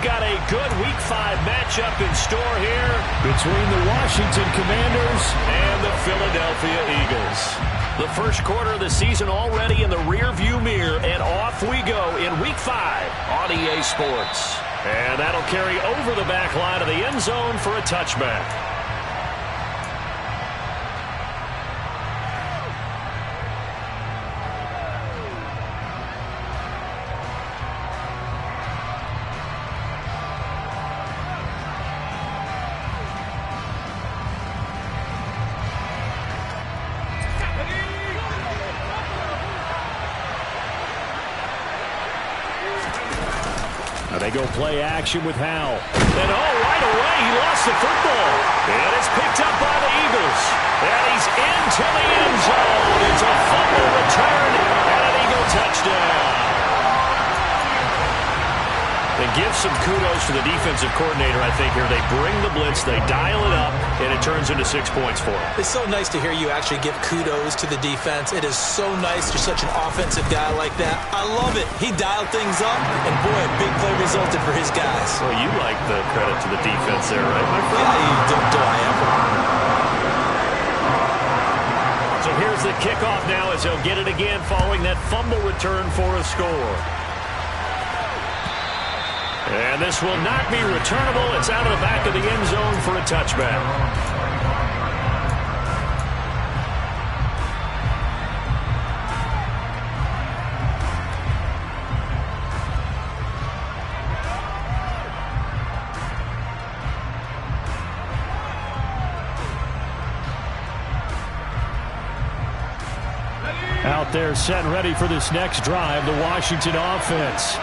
got a good Week 5 matchup in store here between the Washington Commanders and the Philadelphia Eagles. The first quarter of the season already in the rearview mirror, and off we go in Week 5 on EA Sports. And that'll carry over the back line of the end zone for a touchback. They go play action with Howell. And right away, he lost the football. And it's picked up by the Eagles. And he's into the end zone. It's a fumble return and an Eagle touchdown. And give some kudos to the defensive coordinator, I think, here. They bring the blitz, they dial it up, and it turns into 6 points for them. It's so nice to hear you actually give kudos to the defense. It is so nice you're such an offensive guy like that. I love it. He dialed things up, and boy, a big play resulted for his guys. Well, you like the credit to the defense there, right, my friend? Yeah, do I ever. So here's the kickoff now as he'll get it again following that fumble return for a score. And this will not be returnable. It's out of the back of the end zone for a touchback. Out there set and ready for this next drive, the Washington offense.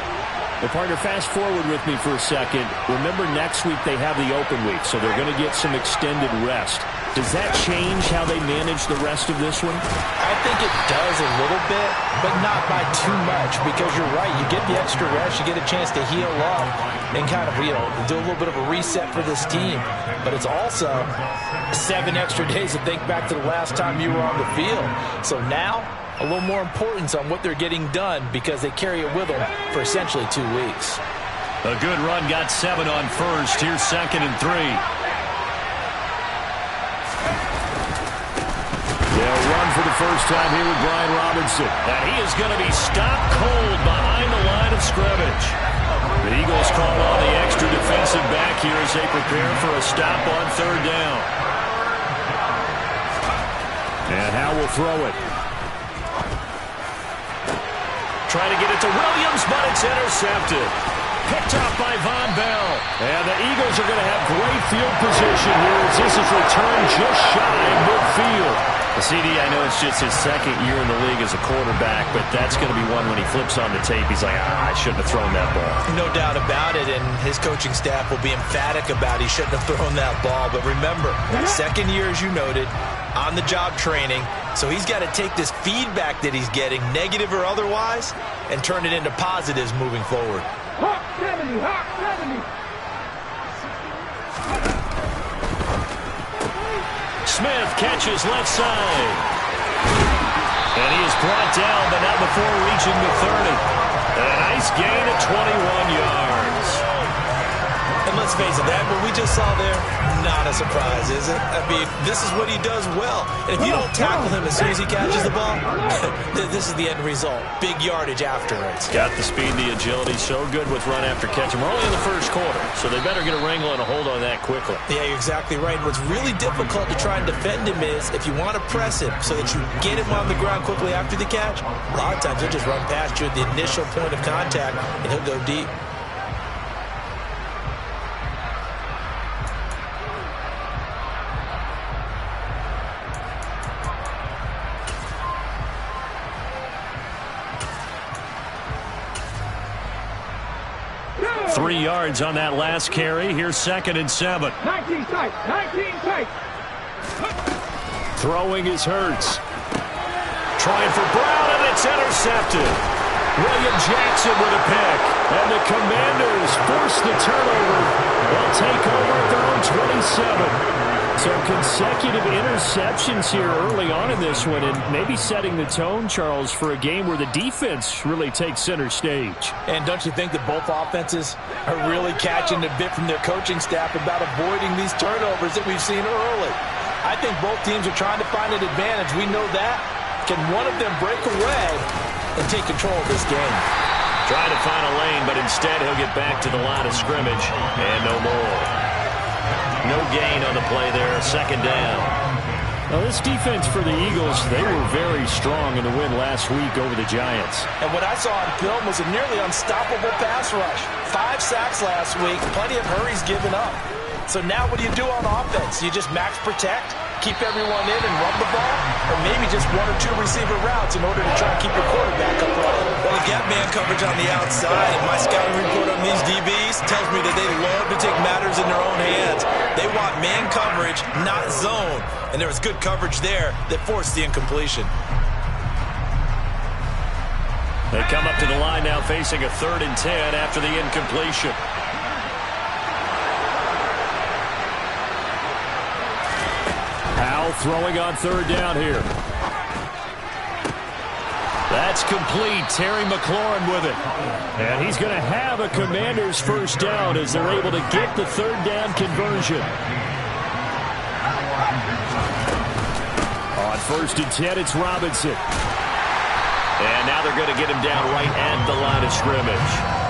Well, partner, fast forward with me for a second. Remember, next week they have the open week, so they're going to get some extended rest. Does that change how they manage the rest of this one? I think it does a little bit, but not by too much, because you're right. You get the extra rest, you get a chance to heal up and kind of, do a little bit of a reset for this team. But it's also 7 extra days to think back to the last time you were on the field. So now, a little more importance on what they're getting done because they carry it with them for essentially 2 weeks. A good run, got 7 on first. Here's 2nd and 3. They'll run for the first time here with Brian Robinson. And he is going to be stopped cold behind the line of scrimmage. The Eagles call on the extra defensive back here as they prepare for a stop on 3rd down. And Howe will throw it. Trying to get it to Williams, but it's intercepted. Picked off by Von Bell. And the Eagles are going to have great field position here as this is returned just shy of midfield. CD, I know it's just his 2nd year in the league as a quarterback, but that's going to be one when he flips on the tape. He's like, I shouldn't have thrown that ball. No doubt about it, and his coaching staff will be emphatic about he shouldn't have thrown that ball. But remember, 2nd year, as you noted, on-the-job training. So he's got to take this feedback that he's getting, negative or otherwise, and turn it into positives moving forward. Hawk 70, Hawk 70. Smith catches left side. And he is brought down, but not before reaching the 30. And a nice gain of 21 yards. And let's face it, that what we just saw there, not a surprise, is it? I mean, this is what he does well. And if you don't tackle him as soon as he catches the ball, this is the end result. Big yardage afterwards. Got the speed, the agility, so good with run after catch. We're only in the first quarter, so they better get a wrangle and a hold on that quickly. Yeah, you're exactly right. What's really difficult to try and defend him is if you want to press him so that you get him on the ground quickly after the catch, a lot of times he'll just run past you at the initial point of contact, and he'll go deep. Three yards on that last carry. Here's 2nd and 7. 19 tight, 19 tight. Throwing is Hurts. Trying for Brown, and it's intercepted. William Jackson with a pick. And the Commanders force the turnover. They'll take over at their own 27. So consecutive interceptions here early on in this one, and maybe setting the tone, Charles, for a game where the defense really takes center stage. And don't you think that both offenses are really catching a bit from their coaching staff about avoiding these turnovers that we've seen early? I think both teams are trying to find an advantage. We know that. Can one of them break away and take control of this game? Trying to find a lane, but instead he'll get back to the line of scrimmage, and no more. No gain on the play there, second down. Now, this defense for the Eagles, they were very strong in the win last week over the Giants. And what I saw on film was a nearly unstoppable pass rush. 5 sacks last week, plenty of hurries given up. So now what do you do on offense? You just max protect, keep everyone in and run the ball, or maybe just 1 or 2 receiver routes in order to try and keep your quarterback upright? Well, you got man coverage on the outside, and my scouting report on these DBs tells me that they love to take matters in their own hands. They want man coverage, not zone. And there was good coverage there that forced the incompletion. They come up to the line now facing a 3rd and 10 after the incompletion. Powell throwing on 3rd down here. That's complete. Terry McLaurin with it. And he's going to have a Commanders first down as they're able to get the 3rd down conversion. On 1st and 10, it's Robinson. And now they're going to get him down right at the line of scrimmage.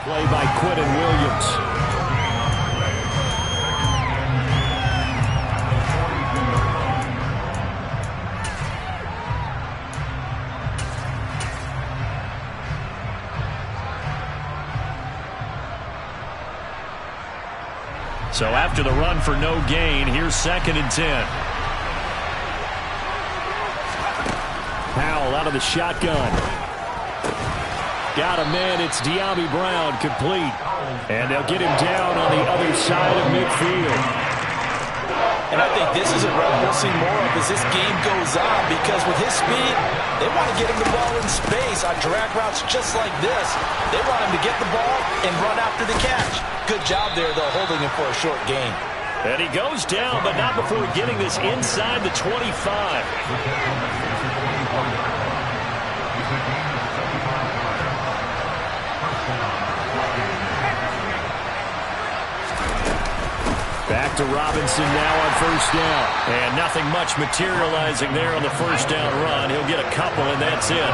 Play by Quinton Williams. So after the run for no gain, here's 2nd and 10. Powell out of the shotgun. Got a man, it's De'Ami Brown, complete. And they'll get him down on the other side of midfield. And I think this is a run we'll see more of as this game goes on, because with his speed, they want to get him the ball in space on drag routes just like this. They want him to get the ball and run after the catch. Good job there, though, holding him for a short gain. And he goes down, but not before getting this inside the 25. Back to Robinson now on 1st down. And nothing much materializing there on the 1st down run. He'll get a couple, and that's it.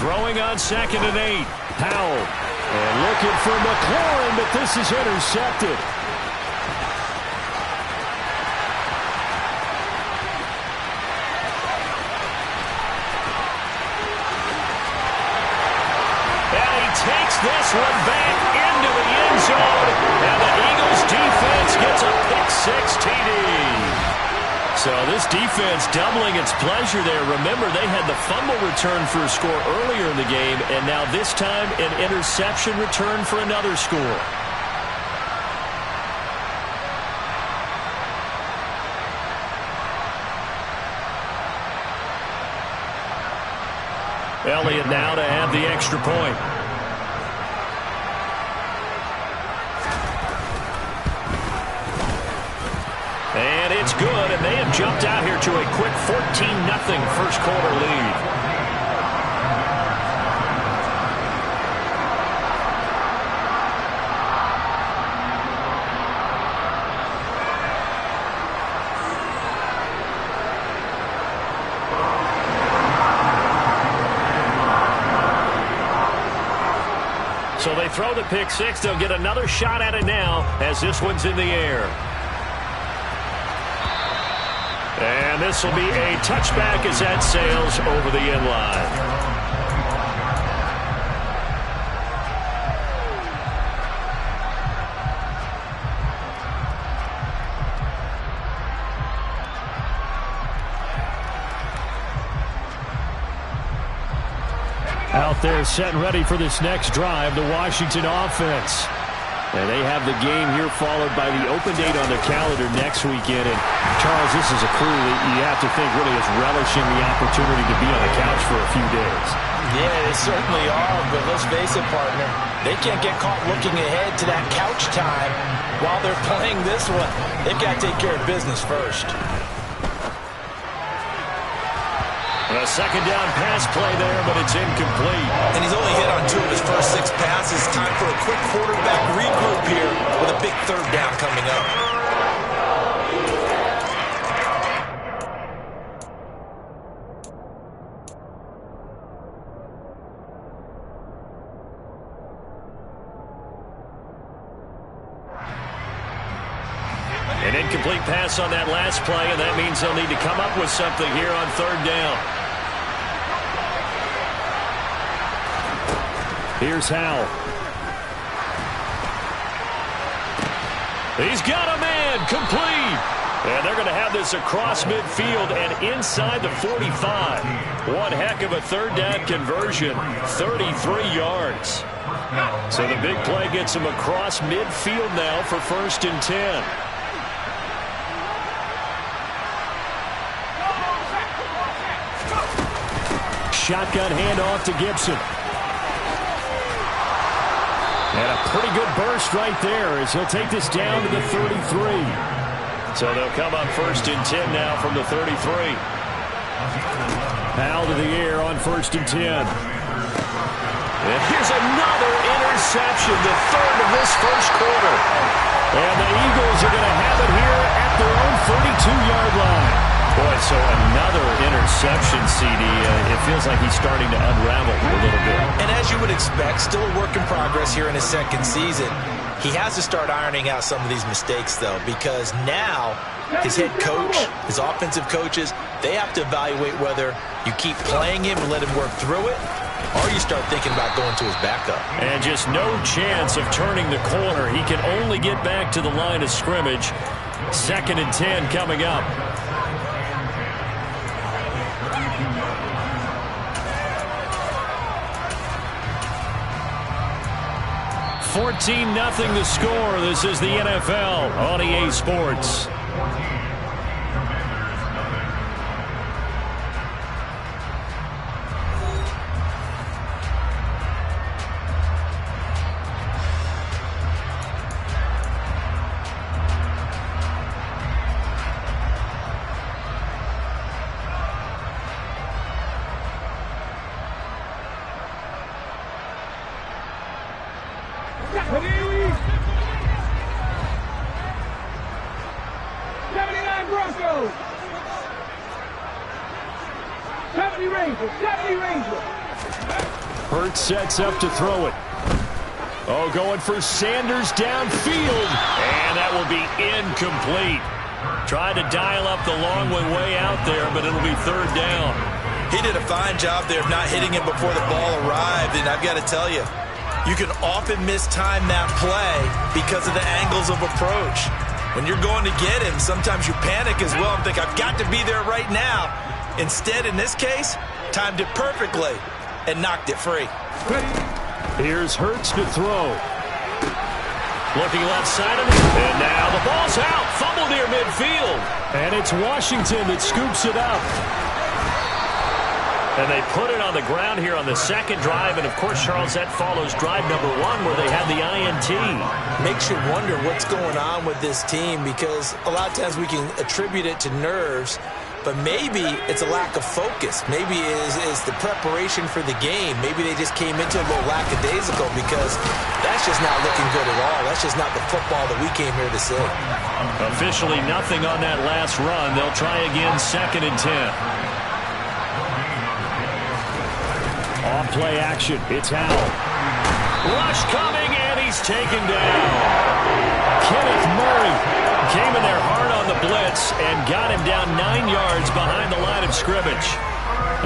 Throwing on 2nd and 8. Powell. And looking for McLaurin, but this is intercepted. Takes this one back into the end zone, and the Eagles defense gets a pick-6 TD. So this defense doubling its pleasure there. Remember, they had the fumble return for a score earlier in the game, and now this time an interception return for another score. Elliott now to add the extra point. And it's good, and they have jumped out here to a quick 14-0 first quarter lead. So they throw the pick-6. They'll get another shot at it now as this one's in the air. And this will be a touchback as that sails over the end line. Out there set and ready for this next drive, the Washington offense. And they have the game here followed by the open date on their calendar next weekend. And, Charles, this is a crew that you have to think really is relishing the opportunity to be on the couch for a few days. Yeah, they certainly are, but let's face it, partner. They can't get caught looking ahead to that couch time while they're playing this one. They've got to take care of business first. A second down pass play there, but it's incomplete. And he's only hit on 2 of his first 6 passes. Time for a quick quarterback regroup here with a big third down coming up. An incomplete pass on that last play, and that means they'll need to come up with something here on third down. Here's Howell. He's got a man, complete. And they're going to have this across midfield and inside the 45. One heck of a third down conversion, 33 yards. So the big play gets him across midfield now for 1st and 10. Shotgun handoff to Gibson. And a pretty good burst right there as he'll take this down to the 33. So they'll come up 1st and 10 now from the 33. Howell to the air on 1st and 10. And here's another interception, the third of this first quarter. And the Eagles are going to have it here at their own 32-yard line. Boy, so another interception, CD. It feels like he's starting to unravel a little bit. And as you would expect, still a work in progress here in his second season. He has to start ironing out some of these mistakes, though, because now his head coach, his offensive coaches, they have to evaluate whether you keep playing him and let him work through it, or you start thinking about going to his backup. And just no chance of turning the corner. He can only get back to the line of scrimmage. 2nd and 10 coming up. 14-0 the score. This is the NFL on EA Sports. Hurts sets up to throw it. Oh, going for Sanders downfield. And that will be incomplete. Tried to dial up the long way out there, but it'll be 3rd down. He did a fine job there of not hitting him before the ball arrived, and I've got to tell you, you can often mistime that play because of the angles of approach. When you're going to get him, sometimes you panic as well and think, I've got to be there right now. Instead, in this case, timed it perfectly and knocked it free. Here's Hurts to throw. Looking left side of it, and now the ball's out. Fumble near midfield. And it's Washington that scoops it up. And they put it on the ground here on the second drive. And, of course, Charles, that follows drive number 1 where they had the INT. Makes you wonder what's going on with this team because a lot of times we can attribute it to nerves, but maybe it's a lack of focus. Maybe it is the preparation for the game. Maybe they just came into a little lackadaisical because that's just not looking good at all. That's just not the football that we came here to see. Officially nothing on that last run. They'll try again 2nd and 10. Off play action. It's Howell. Rush coming, and he's taken down. Kenneth Murray came in there hard on the blitz and got him down 9 yards behind the line of scrimmage.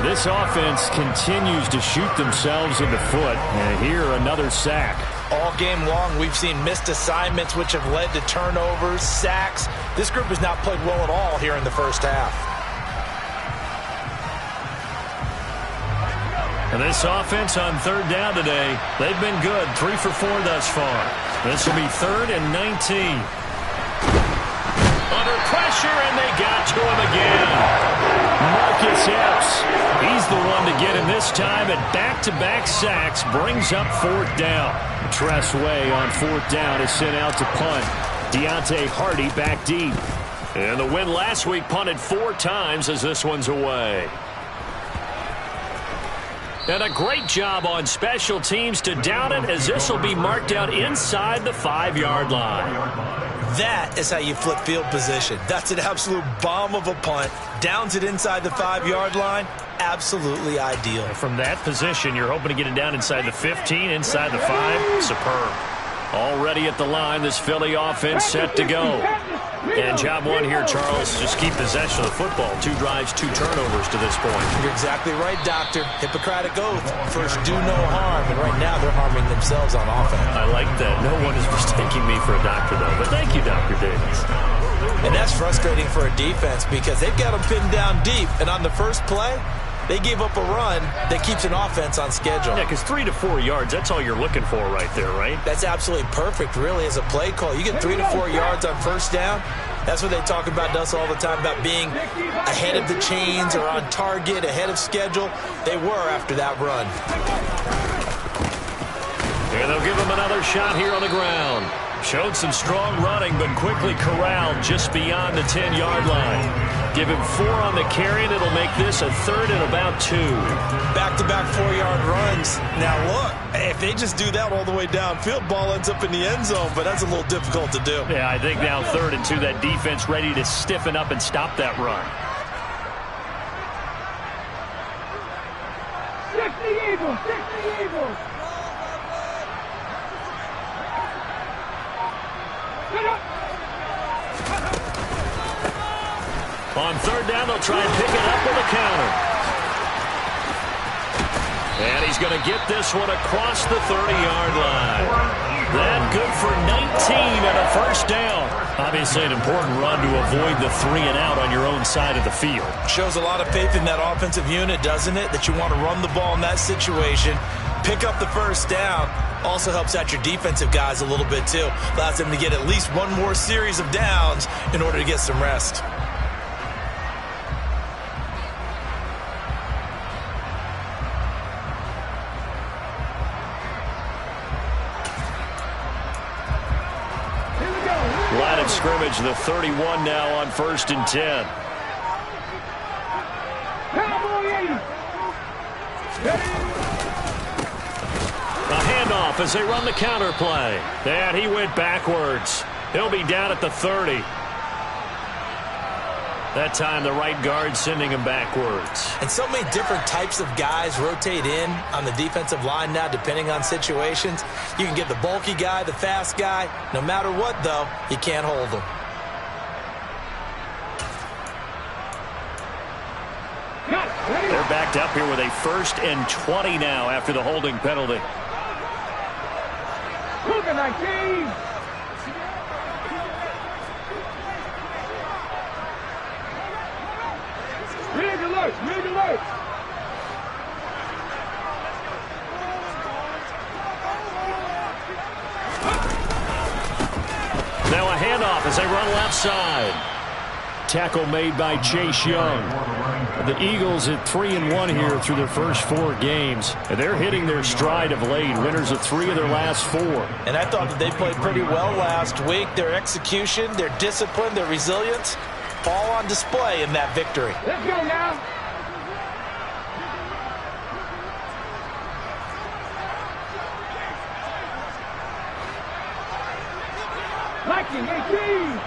This offense continues to shoot themselves in the foot. And here, another sack. All game long, we've seen missed assignments, which have led to turnovers, sacks. This group has not played well at all here in the first half. And this offense on third down today, they've been good. 3 for 4 thus far. This will be 3rd and 19. Under pressure, and they got to him again. Marcus Epps, he's the one to get him this time, and back-to-back sacks brings up 4th down. Tress Way on 4th down is sent out to punt. Deontay Hardy back deep. And the win last week punted 4 times as this one's away. And a great job on special teams to down it, as this will be marked out inside the 5-yard line. That is how you flip field position. That's an absolute bomb of a punt. Downs it inside the 5-yard line. Absolutely ideal. From that position, you're hoping to get it down inside the 15, inside the 5. Superb. Already at the line, this Philly offense set to go. And job one here, Charles, just keep possession of the football. 2 drives, 2 turnovers to this point. You're exactly right, Doctor. Hippocratic oath. First, do no harm. And right now, they're harming themselves on offense. I like that. No one is mistaking me for a doctor, though. But thank you, Dr. Davis. And that's frustrating for a defense because they've got them pinned down deep. And on the first play, they gave up a run that keeps an offense on schedule. Yeah, because 3 to 4 yards, that's all you're looking for right there, right? That's absolutely perfect, really, as a play call. You get 3 to 4 yards on first down. That's what they talk about to us all the time, about being ahead of the chains or on target, ahead of schedule. They were after that run. And they'll give him another shot here on the ground. Showed some strong running, but quickly corralled just beyond the 10-yard line. Give him 4 on the carry, and it'll make this a 3rd and about 2. Back-to-back 4-yard runs. Now, look, if they just do that all the way downfield, ball ends up in the end zone, but that's a little difficult to do. Yeah, I think now 3rd and 2, that defense ready to stiffen up and stop that run. 60 Eagles, 60 Eagles. On 3rd down, they'll try and pick it up with a counter. And he's going to get this one across the 30-yard line. That good for 19 and a 1st down. Obviously an important run to avoid the 3 and out on your own side of the field. Shows a lot of faith in that offensive unit, doesn't it? That you want to run the ball in that situation. Pick up the 1st down. Also helps out your defensive guys a little bit, too. Allows them to get at least one more series of downs in order to get some rest. Line of scrimmage, the 31 now on 1st and 10. A handoff as they run the counter play. And he went backwards. He'll be down at the 30. That time the right guard sending him backwards. And so many different types of guys rotate in on the defensive line now, depending on situations. You can get the bulky guy, the fast guy. No matter what, though, you can't hold them. They're backed up here with a 1st and 20 now after the holding penalty. 19. Rig alert, rig alert. Now a handoff as they run left side. Tackle made by Chase Young. The Eagles at 3-1 here through their first 4 games. And they're hitting their stride of late. Winners of 3 of their last 4. And I thought that they played pretty well last week. Their execution, their discipline, their resilience, all on display in that victory. Let's go now. Lightning 18.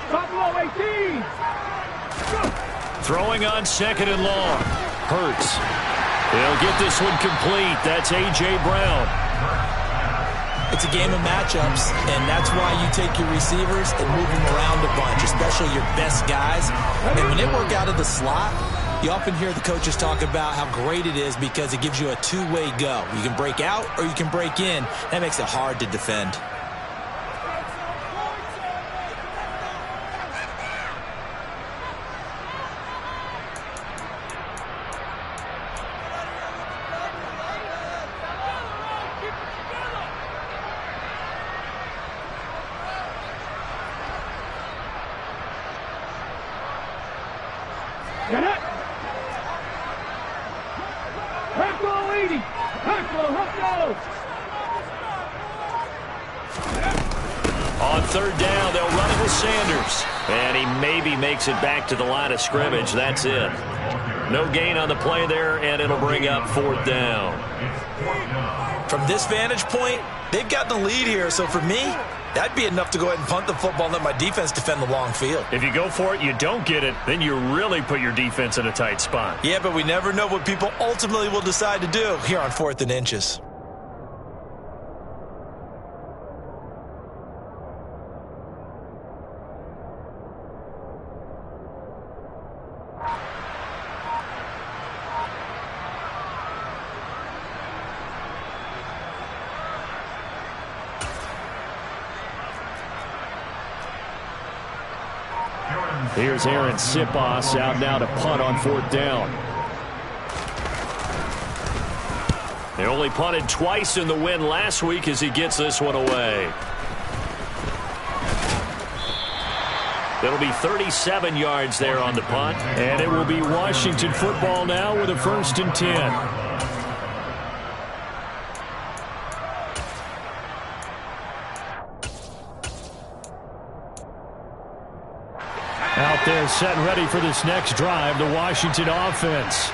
Buffalo 18. Throwing on 2nd and long. Hurts. He'll get this one complete. That's A.J. Brown. It's a game of matchups, and that's why you take your receivers and move them around a bunch, especially your best guys. And when they work out of the slot, you often hear the coaches talk about how great it is because it gives you a 2-way go. You can break out or you can break in. That makes it hard to defend. Get it. Tackle, 80. Tackle, hustle. On third down, they'll run it with Sanders. And he maybe makes it back to the line of scrimmage. That's it. No gain on the play there, and it'll bring up fourth down. From this vantage point, they've gotten the lead here. So for me, that'd be enough to go ahead and punt the football and let my defense defend the long field. If you go for it, you don't get it, then you really put your defense in a tight spot. Yeah, but we never know what people ultimately will decide to do here on 4th and inches. Here's Aaron Sipos out now to punt on fourth down. They only punted twice in the win last week as he gets this one away. It'll be 37 yards there on the punt. And it will be Washington football now with a 1st and 10. Out there set and ready for this next drive, the Washington offense.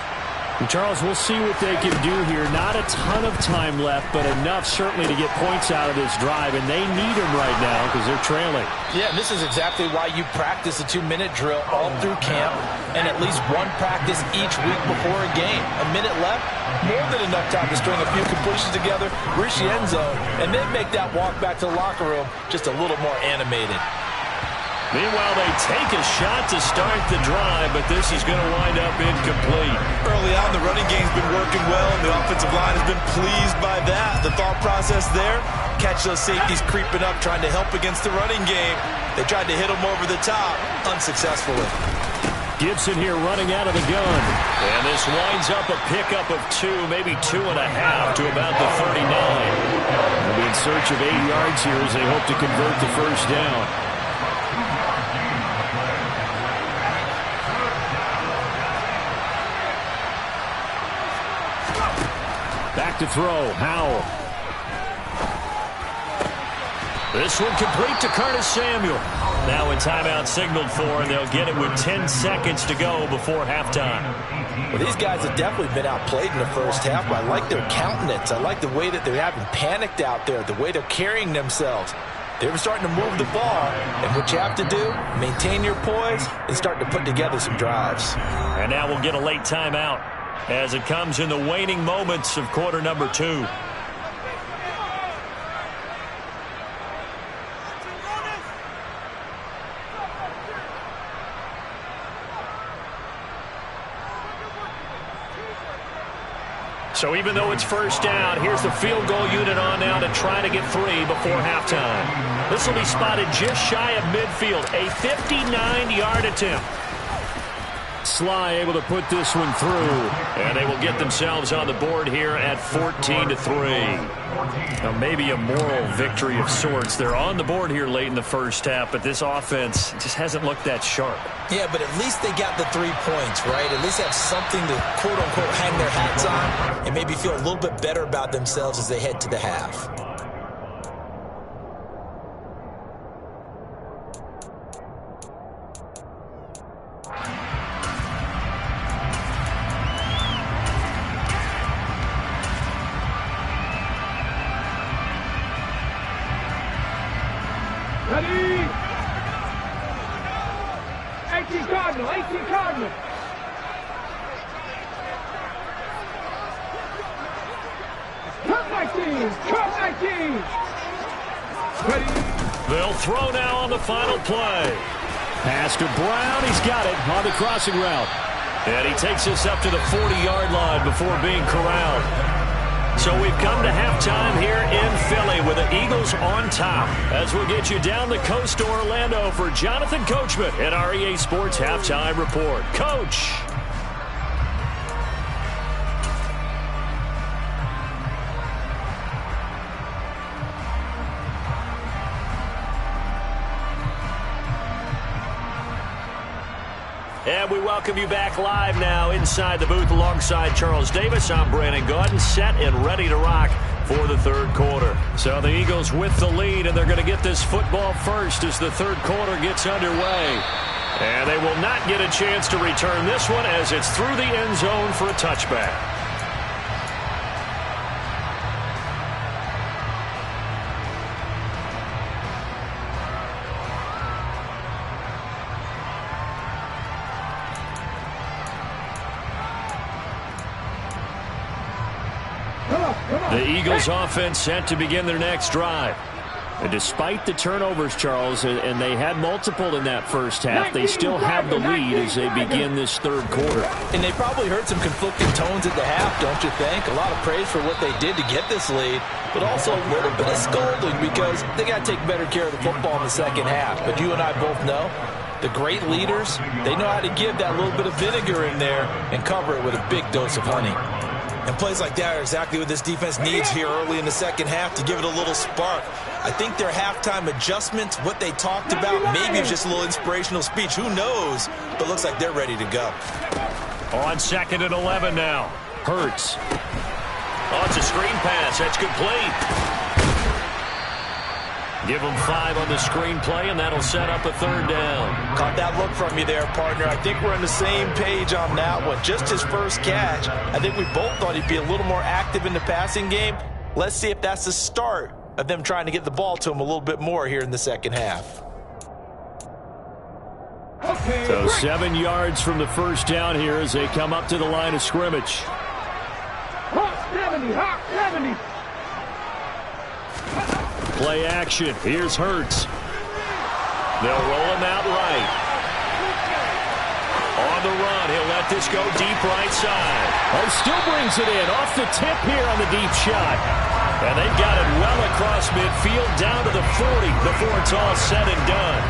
And Charles, we'll see what they can do here. Not a ton of time left, but enough certainly to get points out of this drive, and they need them right now because they're trailing. Yeah, and this is exactly why you practice a 2-minute drill all through camp and at least one practice each week before a game. A minute left, more than enough time to string a few completions together, reach the end zone, and then make that walk back to the locker room just a little more animated. Meanwhile, they take a shot to start the drive, but this is going to wind up incomplete. Early on, the running game's been working well, and the offensive line has been pleased by that. The thought process there, catch those safeties creeping up, trying to help against the running game. They tried to hit them over the top, unsuccessfully. Gibson here running out of the gun. And this winds up a pickup of 2, maybe 2.5 to about the 39. They'll be in search of 8 yards here as they hope to convert the first down. Back to throw, Howell. This one complete to Curtis Samuel. Now a timeout signaled for, and they'll get it with 10 seconds to go before halftime. Well, these guys have definitely been outplayed in the first half, but I like their countenance. I like the way that they're having panicked out there, the way they're carrying themselves. They're starting to move the ball, and what you have to do, maintain your poise and start to put together some drives. And now we'll get a late timeout as it comes in the waning moments of quarter number 2. So even though it's first down, here's the field goal unit on now to try to get 3 before halftime. This will be spotted just shy of midfield, a 59-yard attempt. Sly able to put this one through. And they will get themselves on the board here at 14-3. Now maybe a moral victory of sorts. They're on the board here late in the first half, but this offense just hasn't looked that sharp. Yeah, but at least they got the 3 points, right? At least have something to, quote-unquote, hang their hats on and maybe feel a little bit better about themselves as they head to the half. Ready? 18 Cardinal, 18 Cardinal. Cut 19, cut 19. Ready? They'll throw now on the final play. Pass to Brown. He's got it on the crossing route. And he takes us up to the 40-yard line before being corralled. So we've come to halftime here in Philly with the Eagles on top. As we'll get you down the coast to Orlando for Jonathan Coachman at our EA Sports Halftime Report. Coach. And we welcome you back live now inside the booth alongside Charles Davis. I'm Brandon Gaudin, set and ready to rock for the third quarter. So the Eagles with the lead, and they're going to get this football first as the third quarter gets underway. And they will not get a chance to return this one as it's through the end zone for a touchback. The Eagles offense set to begin their next drive. And despite the turnovers, Charles, and they had multiple in that first half, they still have the lead as they begin this third quarter. And they probably heard some conflicting tones at the half, don't you think? A lot of praise for what they did to get this lead, but also a little bit of scolding because they got to take better care of the football in the second half. But you and I both know the great leaders, they know how to give that little bit of vinegar in there and cover it with a big dose of honey. And plays like that are exactly what this defense needs here early in the second half to give it a little spark. I think their halftime adjustments, what they talked about, maybe just a little inspirational speech. Who knows? But looks like they're ready to go. On 2nd and 11 now. Hurts. Oh, it's a screen pass. That's complete. Give them 5 on the screen play, and that'll set up a third down. Caught that look from you there, partner. I think we're on the same page on that one. Just his first catch. I think we both thought he'd be a little more active in the passing game. Let's see if that's the start of them trying to get the ball to him a little bit more here in the second half. So 7 yards from the first down here as they come up to the line of scrimmage. Hawk 70, Hawk 70. Play action. Here's Hurts. They'll roll him out right. On the run, he'll let this go deep right side. Oh, still brings it in. Off the tip here on the deep shot. And they've got it well across midfield down to the 40 before it's all said and done.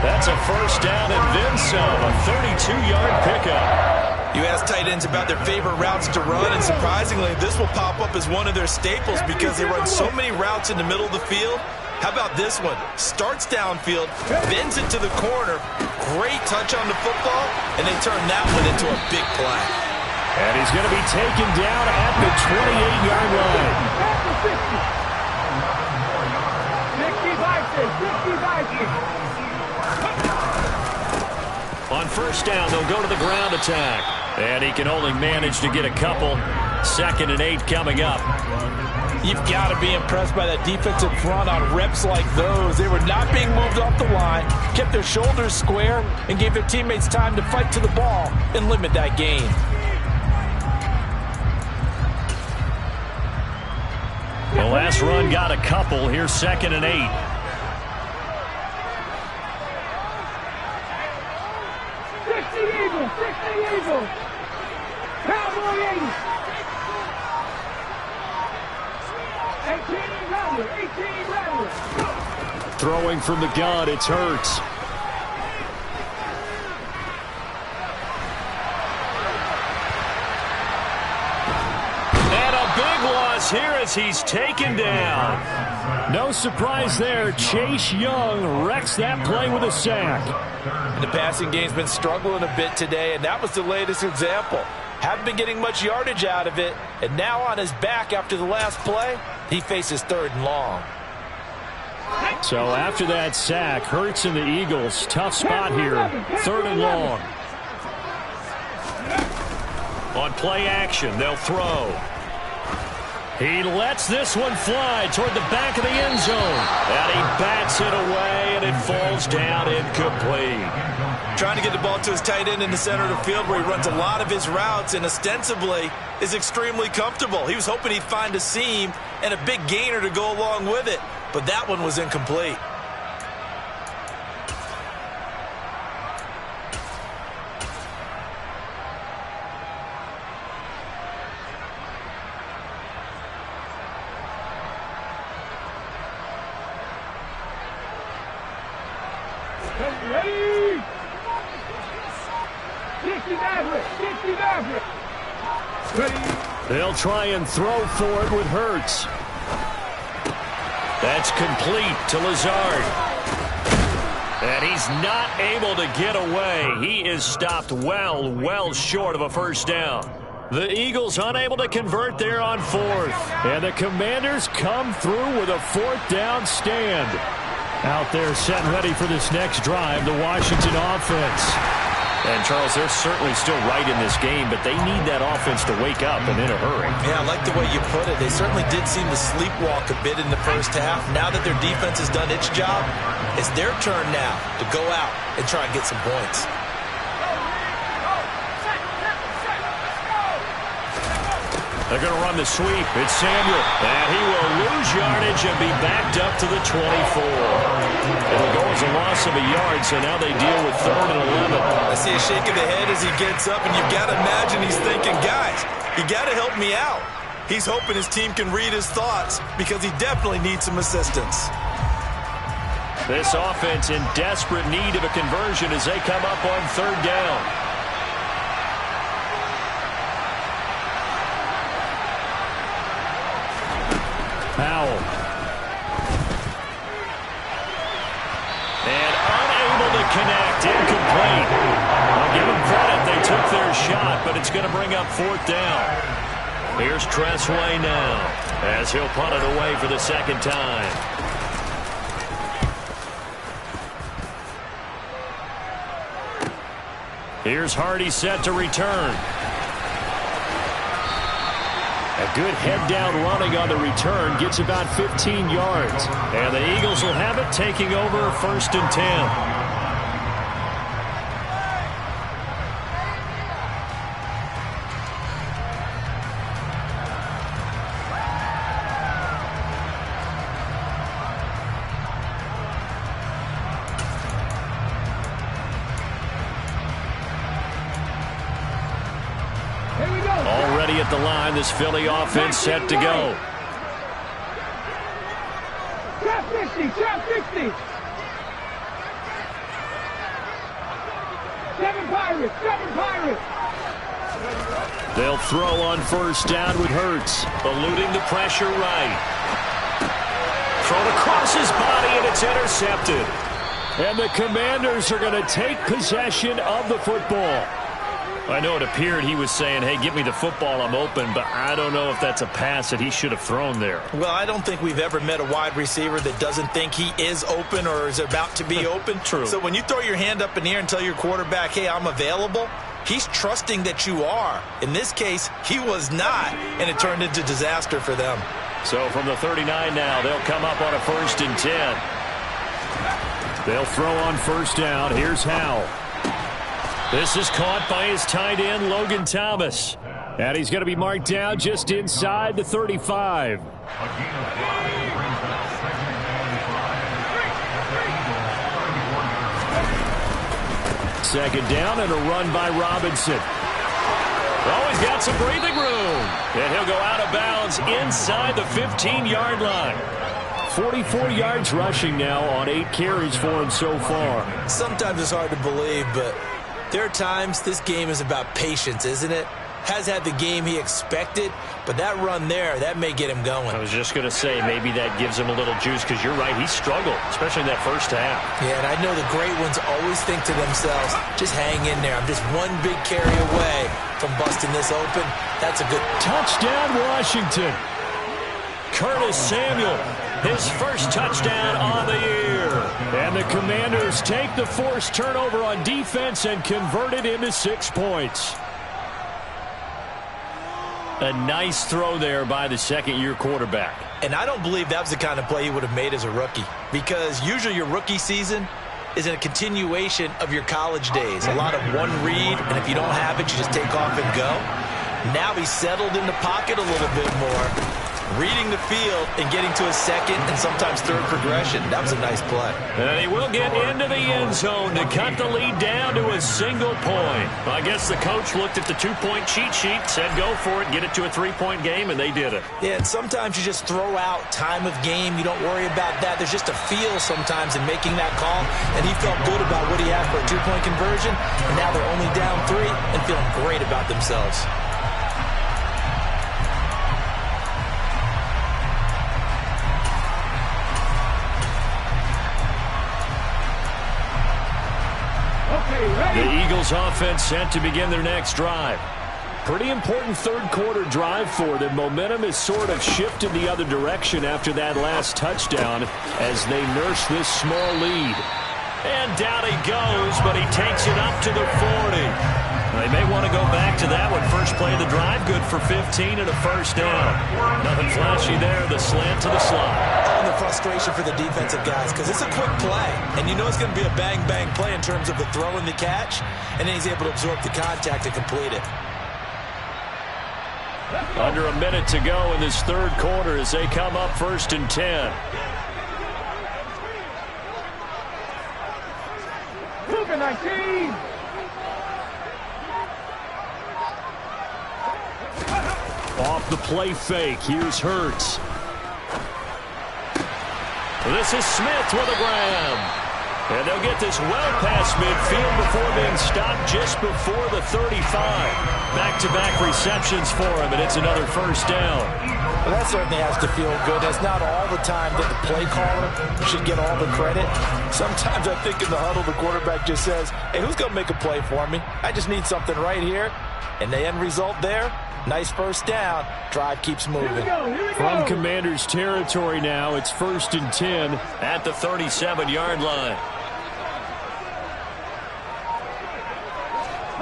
That's a first down and then some. A 32-yard pickup. You ask tight ends about their favorite routes to run, and surprisingly, this will pop up as one of their staples because they run so many routes in the middle of the field. How about this one? Starts downfield, bends it to the corner, great touch on the football, and they turn that one into a big play. And he's going to be taken down at the 28-yard line. 60 On first down, they'll go to the ground attack. And he can only manage to get a couple. 2nd and 8 coming up. You've got to be impressed by that defensive front on reps like those. They were not being moved off the line, kept their shoulders square, and gave their teammates time to fight to the ball and limit that gain. The last run got a couple. Here's 2nd and 8. 60 Eagles. Cowboy 80. 18 Rattler. Throwing from the gun, it's Hurts. And a big loss here as he's taken down. No surprise there. Chase Young wrecks that play with a sack. The passing game's been struggling a bit today, and that was the latest example. Haven't been getting much yardage out of it, and now on his back after the last play, he faces 3rd and long. So after that sack, Hurts and the Eagles, tough spot here. 3rd and long. On play action, they'll throw. He lets this one fly toward the back of the end zone. And he bats it away, and it falls down incomplete. Trying to get the ball to his tight end in the center of the field where he runs a lot of his routes and ostensibly is extremely comfortable. He was hoping he'd find a seam and a big gainer to go along with it, but that one was incomplete. Ready? 60 Maverick. Ready? They'll try and throw for it with Hurts. That's complete to Lazard. And he's not able to get away. He is stopped well short of a first down. The Eagles unable to convert there on fourth. And the Commanders come through with a fourth down stand. Out there set ready for this next drive, the Washington offense. And, Charles, they're certainly still right in this game, but they need that offense to wake up and in a hurry. Yeah, I like the way you put it. They certainly did seem to sleepwalk a bit in the first half. Now that their defense has done its job, it's their turn now to go out and try and get some points. They're going to run the sweep. It's Samuel. And he will lose yardage and be backed up to the 24. It'll go as a loss of a yard, so now they deal with 3rd and 11. I see a shake of the head as he gets up, and you've got to imagine he's thinking, guys, you got to help me out. He's hoping his team can read his thoughts because he definitely needs some assistance. This offense in desperate need of a conversion as they come up on 3rd down. Powell. And unable to connect. Incomplete. I'll give them credit. They took their shot, but it's going to bring up 4th down. Here's Tressway now as he'll punt it away for the second time. Here's Hardy set to return. A good head-down running on the return gets about 15 yards. And the Eagles will have it taking over 1st and 10. Already at the line, this Philly offense set to go. Trap 50, trap 50. 7 Pirates, 7 Pirates. They'll throw on 1st down with Hurts. Eluding the pressure right. Thrown across his body, and it's intercepted. And the Commanders are going to take possession of the football. I know it appeared he was saying, hey, give me the football, I'm open, but I don't know if that's a pass that he should have thrown there. Well, I don't think we've ever met a wide receiver that doesn't think he is open or is about to be open. True. So when you throw your hand up in the air and tell your quarterback, hey, I'm available, he's trusting that you are. In this case, he was not, and it turned into disaster for them. So from the 39 now, they'll come up on a 1st and 10. They'll throw on 1st down. Here's Howell. This is caught by his tight end, Logan Thomas. And he's going to be marked down just inside the 35. Second down and a run by Robinson. Oh, he's got some breathing room. And he'll go out of bounds inside the 15-yard line. 44 yards rushing now on 8 carries for him so far. Sometimes it's hard to believe, but there are times this game is about patience, isn't it? Has had the game he expected, but that run there, that may get him going. I was just going to say, maybe that gives him a little juice, because you're right, he struggled, especially in that first half. Yeah, and I know the great ones always think to themselves, just hang in there. I'm just one big carry away from busting this open. That's a good touchdown, Washington. Curtis Samuel, his first touchdown on the year. And the Commanders take the forced turnover on defense and convert it into 6 points. A nice throw there by the second-year quarterback. And I don't believe that was the kind of play he would have made as a rookie, because usually your rookie season is a continuation of your college days. A lot of one read, and if you don't have it, you just take off and go. Now he's settled in the pocket a little bit more, reading the field and getting to a second and sometimes third progression. That was a nice play. And he will get into the end zone to cut the lead down to a single point. I guess the coach looked at the 2-point cheat sheet, said go for it, get it to a 3-point game, and they did it. Yeah, and sometimes you just throw out time of game. You don't worry about that. There's just a feel sometimes in making that call, and he felt good about what he had for a 2-point conversion, and now they're only down 3 and feeling great about themselves. The Eagles offense set to begin their next drive. Pretty important third quarter drive for them. Momentum is sort of shifted the other direction after that last touchdown as they nurse this small lead. And down he goes, but he takes it up to the 40. They may want to go back to that one. First play of the drive, good for 15 and a first down. Nothing flashy there. The slant to the slot. And the frustration for the defensive guys because it's a quick play. And you know it's going to be a bang-bang play in terms of the throw and the catch. And then he's able to absorb the contact and complete it. Under a minute to go in this third quarter as they come up 1st and 10. Cougar 19. Off the play fake. Here's Hurts. This is Smith with a grab. And they'll get this well past midfield before being stopped just before the 35. Back-to-back receptions for him, and it's another first down. Well, that certainly has to feel good. It's not all the time that the play caller should get all the credit. Sometimes I think in the huddle, the quarterback just says, hey, who's going to make a play for me? I just need something right here. And the end result there, nice first down. Drive keeps moving. From Commanders territory now, it's 1st and 10 at the 37-yard line.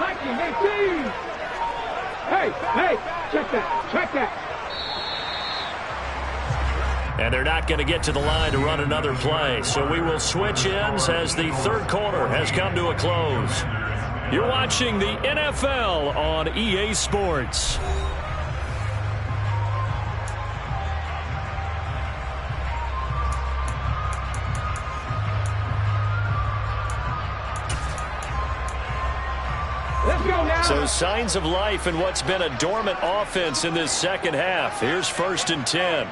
19, hey, check that. And they're not going to get to the line to run another play. So we will switch ends as the third quarter has come to a close. You're watching the NFL on EA Sports. So signs of life in what's been a dormant offense in this second half. Here's 1st and 10.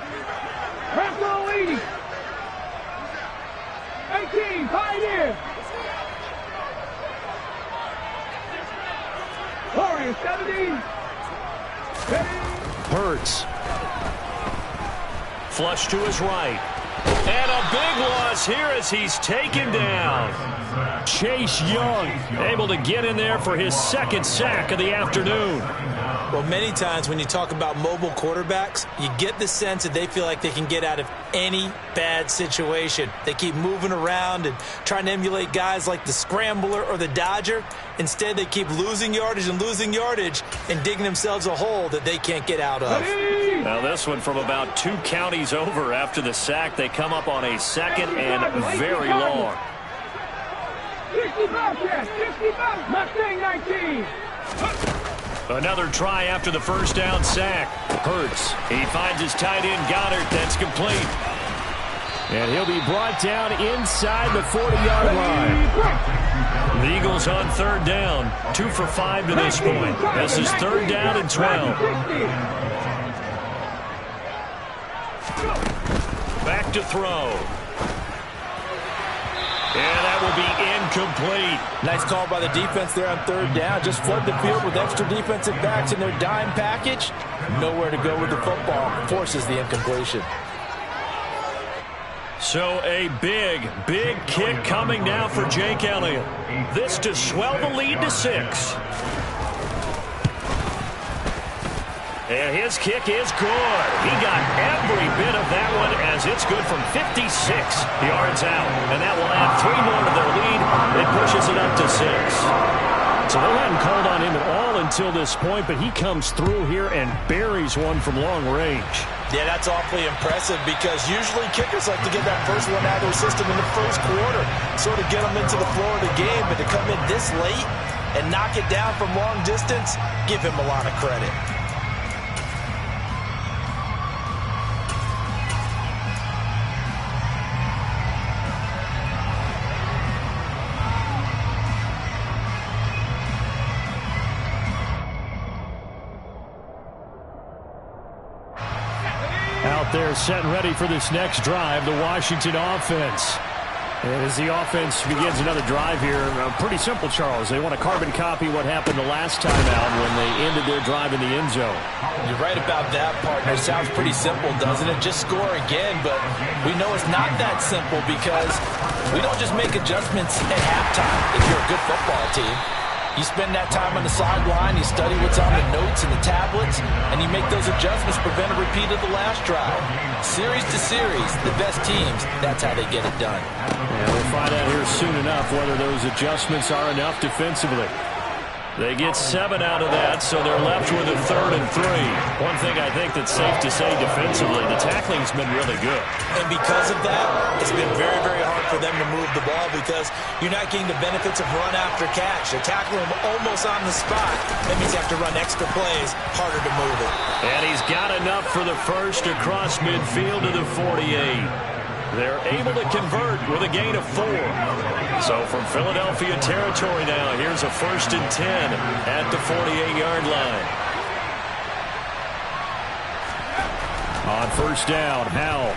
Pressure leading. 18, Pioneer. Warriors 17. Hurts. Flush to his right. And a big loss here as he's taken down. Chase Young able to get in there for his second sack of the afternoon. Well, many times when you talk about mobile quarterbacks, you get the sense that they feel like they can get out of any bad situation. They keep moving around and trying to emulate guys like the Scrambler or the Dodger. Instead, they keep losing yardage and digging themselves a hole that they can't get out of. Now this one from about 2 counties over after the sack. They come up on a second and very long. 65, Mustang 19. Another try after the first down sack. Hurts. He finds his tight end Goddard. That's complete. And he'll be brought down inside the 40-yard line. The Eagles on third down. 2 for 5 to this point. This is 3rd down and 12. Back to throw. And that will be incomplete. Nice call by the defense there on 3rd down. Just flood the field with extra defensive backs in their dime package. Nowhere to go with the football. Forces the incompletion. So a big kick coming now for Jake Elliott. This to swell the lead to 6. And his kick is good. He got every bit of that one as it's good from 56 yards out. And that will add 3 more to their lead. It pushes it up to 6. So they hadn't called on him at all until this point, but he comes through here and buries one from long range. Yeah, that's awfully impressive because usually kickers like to get that first one out of their system in the first quarter, sort of get them into the flow of the game, but to come in this late and knock it down from long distance, give him a lot of credit. Out there set and ready for this next drive, the Washington offense. And as the offense begins another drive here, pretty simple, Charles. They want to carbon copy what happened the last time out when they ended their drive in the end zone. You're right about that, partner. Sounds pretty simple, doesn't it? Just score again, but we know it's not that simple because we don't just make adjustments at halftime if you're a good football team. You spend that time on the sideline, you study what's on the notes and the tablets, and you make those adjustments, prevent a repeat of the last drive. Series to series, the best teams, that's how they get it done. Yeah, we'll find out here soon enough whether those adjustments are enough defensively. They get 7 out of that, so they're left with a 3rd and 3. One thing I think that's safe to say defensively, the tackling's been really good. And because of that, it's been very, very hard for them to move the ball because you're not getting the benefits of run after catch. They're tackling them almost on the spot. That means you have to run extra plays, harder to move it. And he's got enough for the first across midfield to the 48. They're able to convert with a gain of 4. So from Philadelphia territory now, here's a 1st and 10 at the 48-yard line. On first down, Howell.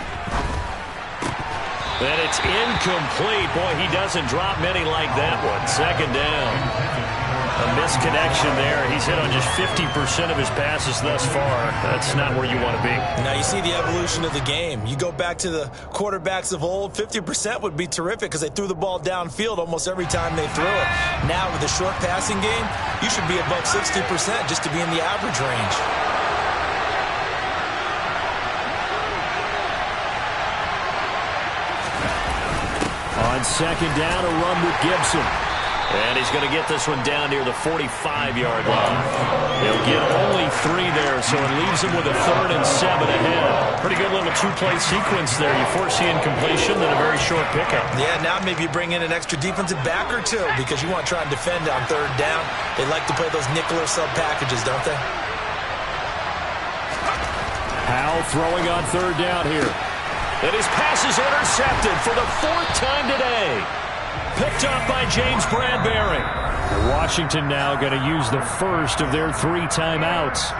And it's incomplete. Boy, he doesn't drop many like that one. 2nd down. A misconnection there. He's hit on just 50% of his passes thus far. That's not where you want to be. Now you see the evolution of the game. You go back to the quarterbacks of old, 50% would be terrific because they threw the ball downfield almost every time they threw it. Now with the short passing game, you should be above 60% just to be in the average range. On 2nd down, a run with Gibson. And he's going to get this one down near the 45-yard line. He'll get only 3 there, so it leaves him with a 3rd and 7 ahead. Pretty good little 2-play sequence there. You force the incompletion, then a very short pickup. Yeah, now maybe you bring in an extra defensive back or 2 because you want to try and defend on 3rd down. They like to play those nickel or sub packages, don't they? Howell throwing on 3rd down here. And his pass is intercepted for the 4th time today. Picked up by James Bradbury. Washington now going to use the first of their 3 timeouts.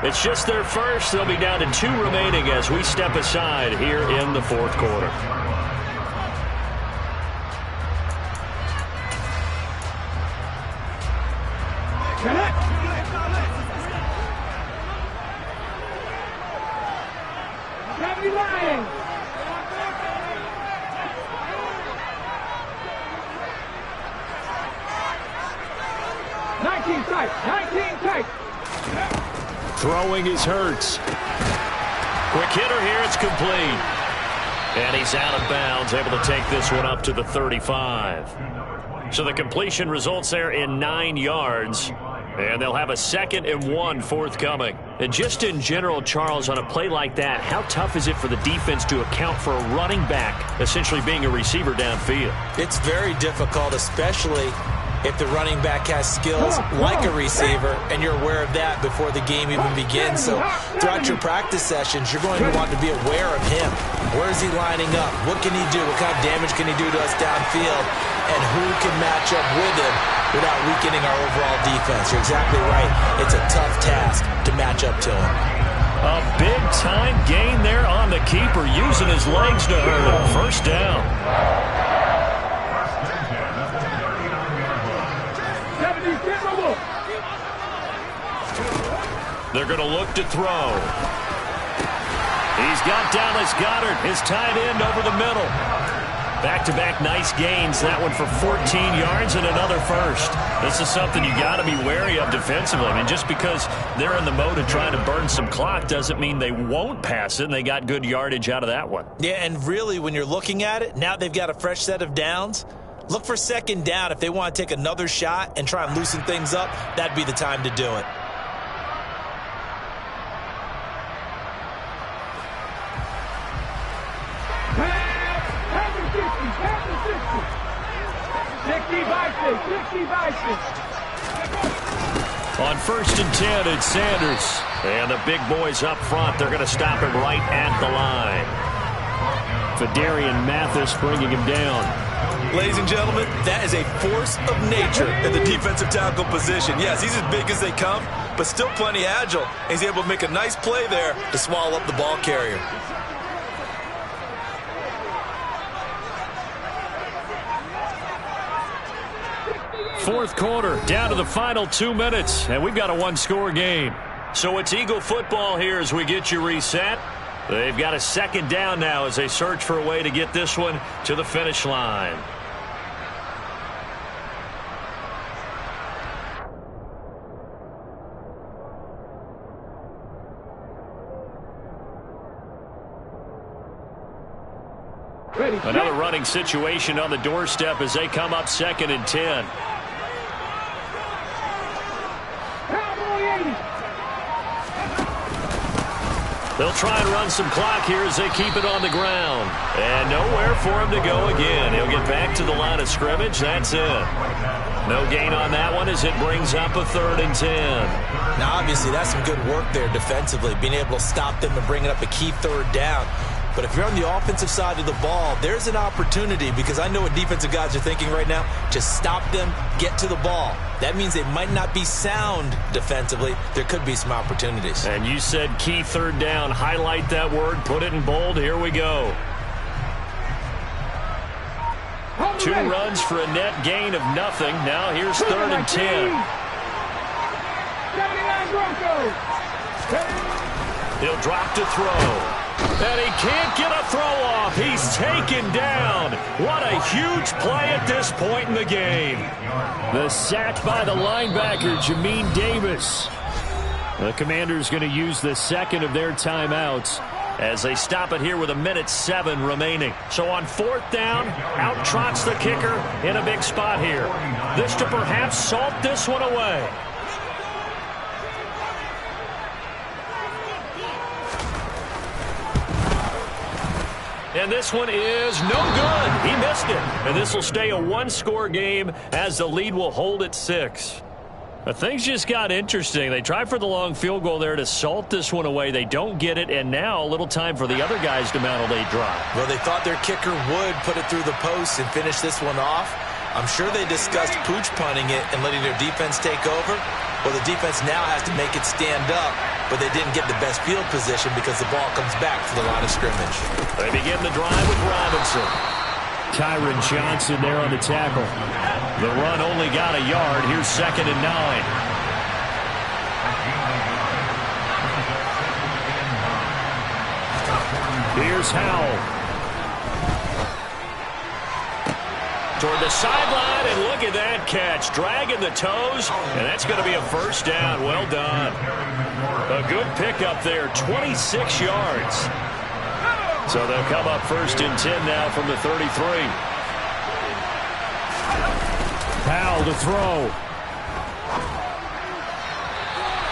It's just their first. They'll be down to 2 remaining as we step aside here in the 4th quarter. Throwing is Hurts. Quick hitter here. It's complete. And he's out of bounds, able to take this one up to the 35. So the completion results there in 9 yards. And they'll have a 2nd and 1 forthcoming. And just in general, Charles, on a play like that, how tough is it for the defense to account for a running back essentially being a receiver downfield? It's very difficult, especially if the running back has skills like a receiver, and you're aware of that before the game even begins. So throughout your practice sessions, you're going to want to be aware of him. Where is he lining up? What can he do? What kind of damage can he do to us downfield? And who can match up with him without weakening our overall defense? You're exactly right. It's a tough task to match up to him. A big-time gain there on the keeper, using his legs to hurt him. First down. They're going to look to throw. He's got Dallas Goedert, his tight end, over the middle. Back-to-back nice gains. That one for 14 yards and another first. This is something you got to be wary of defensively. I mean, just because they're in the mode of trying to burn some clock doesn't mean they won't pass it, and they got good yardage out of that one. Yeah, and really, when you're looking at it, now they've got a fresh set of downs. Look for 2nd down. If they want to take another shot and try and loosen things up, that'd be the time to do it. On 1st and 10, it's Sanders. And the big boys up front, they're going to stop him right at the line. Fedarian Mathis bringing him down. Ladies and gentlemen, that is a force of nature in the defensive tackle position. Yes, he's as big as they come, but still plenty agile. He's able to make a nice play there to swallow up the ball carrier. fourth quarter, down to the final 2 minutes, and we've got a one-score game. So it's Eagle football here as we get you reset. They've got a second down now as they search for a way to get this one to the finish line. Another running situation on the doorstep as they come up 2nd and 10. They'll try and run some clock here as they keep it on the ground. And nowhere for him to go again. He'll get back to the line of scrimmage. That's it. No gain on that one as it brings up a 3rd and 10. Now, obviously, that's some good work there defensively, being able to stop them and bring it up a key 3rd down. But if you're on the offensive side of the ball, there's an opportunity, because I know what defensive guys are thinking right now. Just stop them, get to the ball. That means they might not be sound defensively. There could be some opportunities. And you said key 3rd down. Highlight that word. Put it in bold. Here we go. 2 runs for a net gain of nothing. Now here's 3rd and 10. He'll drop to throw. And he can't get a throw off. He's taken down. What a huge play at this point in the game. The sack by the linebacker, Jamin Davis. The Commanders going to use the second of their timeouts as they stop it here with 1:07 remaining. So on 4th down, out trots the kicker in a big spot here. This to perhaps salt this one away. And this one is no good. He missed it. And this will stay a one-score game as the lead will hold at 6. But things just got interesting. They try for the long field goal there to salt this one away. They don't get it, and now a little time for the other guys to mount a late drive. Well, they thought their kicker would put it through the post and finish this one off. I'm sure they discussed pooch punting it and letting their defense take over. Well, the defense now has to make it stand up, but they didn't get the best field position because the ball comes back to the line of scrimmage. They begin the drive with Robinson. Kyron Johnson there on the tackle. The run only got a yard. Here's 2nd and 9. Here's Howell. Toward the sideline, and look at that catch. Dragging the toes, and that's going to be a 1st down. Well done. A good pickup there, 26 yards. So they'll come up 1st and 10 now from the 33. Powell to throw.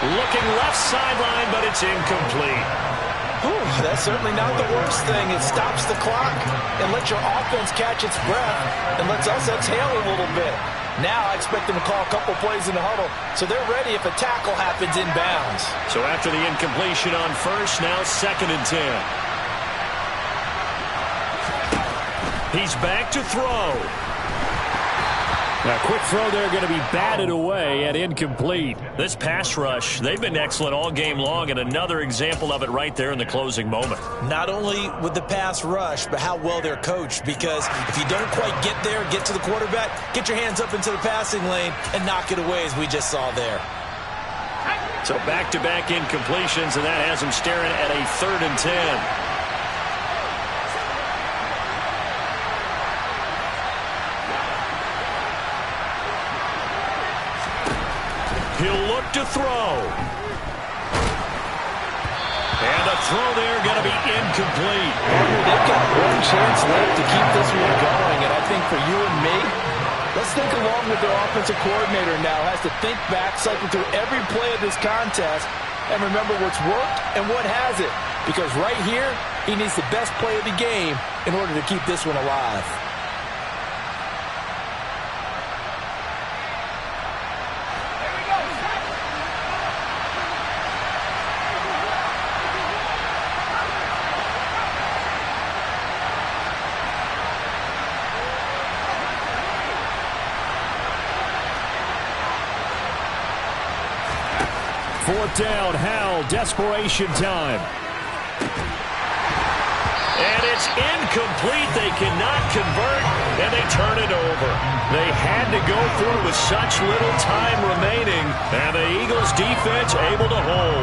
Looking left sideline, but it's incomplete. Ooh, that's certainly not the worst thing. It stops the clock and lets your offense catch its breath and lets us exhale a little bit. Now I expect them to call a couple plays in the huddle so they're ready if a tackle happens inbounds. So after the incompletion on 1st, now 2nd and 10. He's back to throw. A quick throw there going to be batted away and incomplete. This pass rush, they've been excellent all game long, and another example of it right there in the closing moment. Not only with the pass rush, but how well they're coached, because if you don't quite get there, get to the quarterback, get your hands up into the passing lane and knock it away as we just saw there. So back-to-back incompletions, and that has them staring at a 3rd and 10. He'll look to throw. And a throw there going to be incomplete. They've got one chance left to keep this one going, and I think for you and me, let's think along with their offensive coordinator now. Has to think back, cycle through every play of this contest, and remember what's worked and what hasn't. Because right here, he needs the best play of the game in order to keep this one alive. Fourth down, Howell, desperation time. And it's incomplete. They cannot convert, and they turn it over. They had to go for it with such little time remaining, and the Eagles defense able to hold.